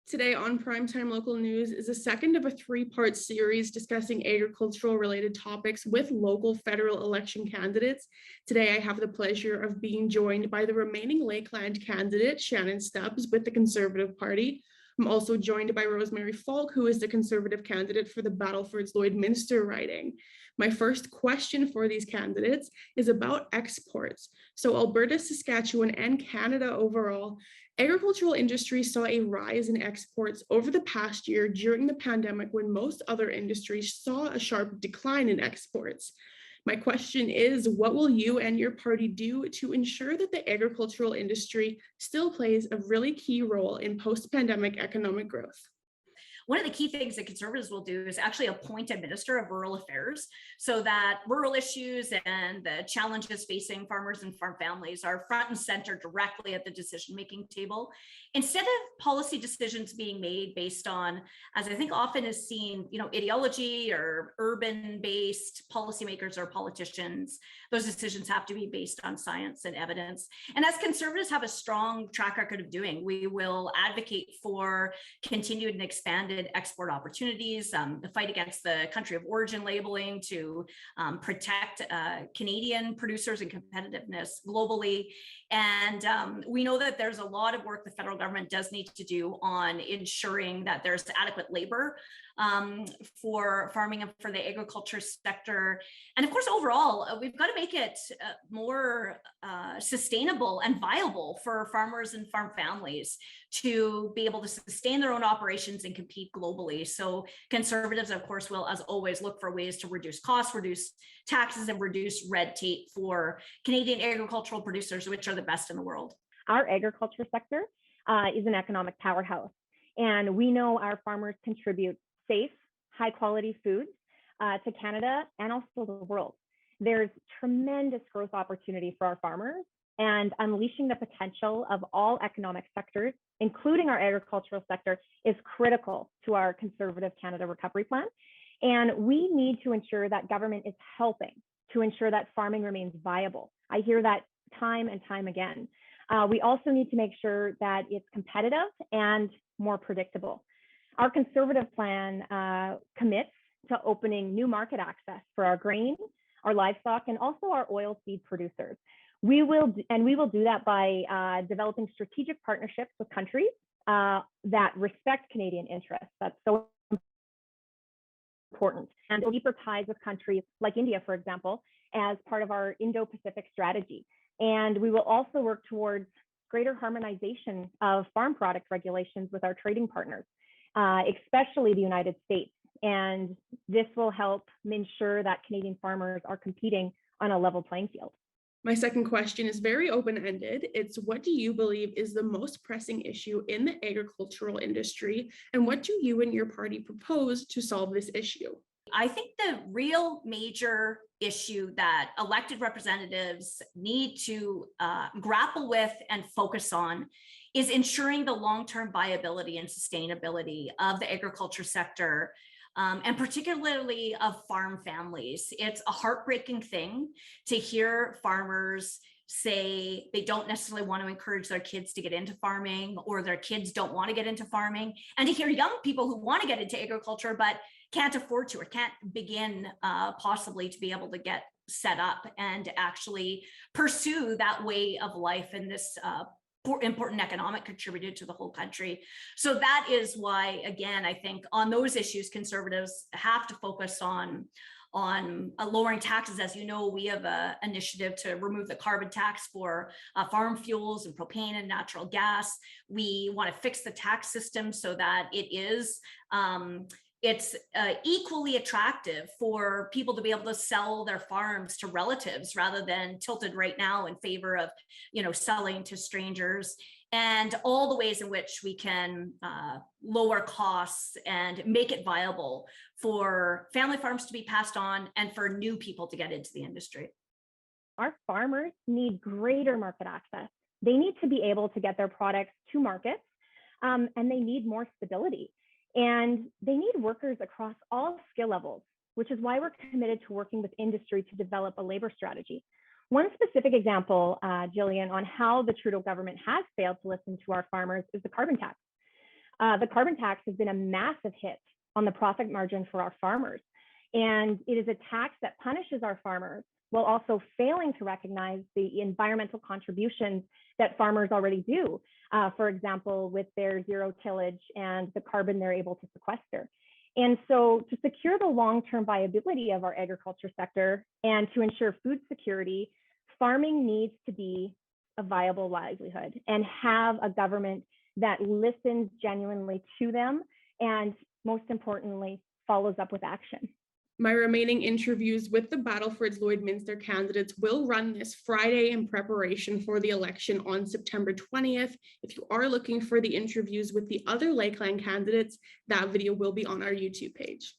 Today on Primetime Local News is a second of a three-part series discussing agricultural-related topics with local federal election candidates. Today, I have the pleasure of being joined by the remaining Lakeland candidate, Shannon Stubbs, with the Conservative Party. I'm also joined by Rosemarie Falk, who is the Conservative candidate for the Battlefords-Lloydminster riding. My first question for these candidates is about exports. So Alberta, Saskatchewan, and Canada overall, agricultural industry saw a rise in exports over the past year during the pandemic when most other industries saw a sharp decline in exports. My question is, what will you and your party do to ensure that the agricultural industry still plays a really key role in post-pandemic economic growth? One of the key things that Conservatives will do is actually appoint a Minister of Rural Affairs so that rural issues and the challenges facing farmers and farm families are front and center directly at the decision-making table. Instead of policy decisions being made based on, as I think often is seen, ideology or urban-based policymakers or politicians, those decisions have to be based on science and evidence. And as Conservatives have a strong track record of doing, we will advocate for continued and expanded export opportunities, the fight against the country of origin labeling to protect Canadian producers and competitiveness globally. And we know that there's a lot of work the federal government does need to do on ensuring that there's adequate labor for farming and for the agriculture sector. And of course, overall, we've got to make it more sustainable and viable for farmers and farm families to be able to sustain their own operations and compete globally. So Conservatives, of course, will, as always, look for ways to reduce costs, reduce taxes, and reduce red tape for Canadian agricultural producers, which are the best in the world. Our agriculture sector is an economic powerhouse, and we know our farmers contribute safe, high quality foods to Canada and also the world. There's tremendous growth opportunity for our farmers, and unleashing the potential of all economic sectors, including our agricultural sector, is critical to our Conservative Canada Recovery Plan. And we need to ensure that government is helping to ensure that farming remains viable. I hear that time and time again. We also need to make sure that it's competitive and more predictable. Our Conservative plan commits to opening new market access for our grain, our livestock, and also our oil seed producers. We will do that by developing strategic partnerships with countries that respect Canadian interests. That's so important. And deeper ties with countries like India, for example, as part of our Indo-Pacific strategy. And we will also work towards greater harmonization of farm product regulations with our trading partners, especially the United States. And this will help ensure that Canadian farmers are competing on a level playing field. My second question is very open-ended. It's, what do you believe is the most pressing issue in the agricultural industry, and what do you and your party propose to solve this issue? I think the real major issue that elected representatives need to grapple with and focus on is ensuring the long-term viability and sustainability of the agriculture sector, and particularly of farm families. It's a heartbreaking thing to hear farmers say they don't necessarily want to encourage their kids to get into farming, or their kids don't want to get into farming, and to hear young people who want to get into agriculture but can't afford to or can't begin possibly to be able to get set up and actually pursue that way of life in this important economic contributor to the whole country. So that is why, again, I think on those issues, Conservatives have to focus on lowering taxes. As you know, we have an initiative to remove the carbon tax for farm fuels and propane and natural gas. We want to fix the tax system so that it's equally attractive for people to be able to sell their farms to relatives rather than tilted right now in favor of, selling to strangers, and all the ways in which we can lower costs and make it viable for family farms to be passed on and for new people to get into the industry. Our farmers need greater market access. They need to be able to get their products to markets, and they need more stability. And they need workers across all skill levels, which is why we're committed to working with industry to develop a labor strategy. One specific example, Jillian, on how the Trudeau government has failed to listen to our farmers is the carbon tax. The carbon tax has been a massive hit on the profit margin for our farmers. And it is a tax that punishes our farmers while also failing to recognize the environmental contributions that farmers already do. For example, with their zero tillage and the carbon they're able to sequester. And so to secure the long-term viability of our agriculture sector and to ensure food security, farming needs to be a viable livelihood and have a government that listens genuinely to them and, most importantly, follows up with action. My remaining interviews with the Battleford's Lloydminster candidates will run this Friday in preparation for the election on September 20th. If you are looking for the interviews with the other Lakeland candidates, that video will be on our YouTube page.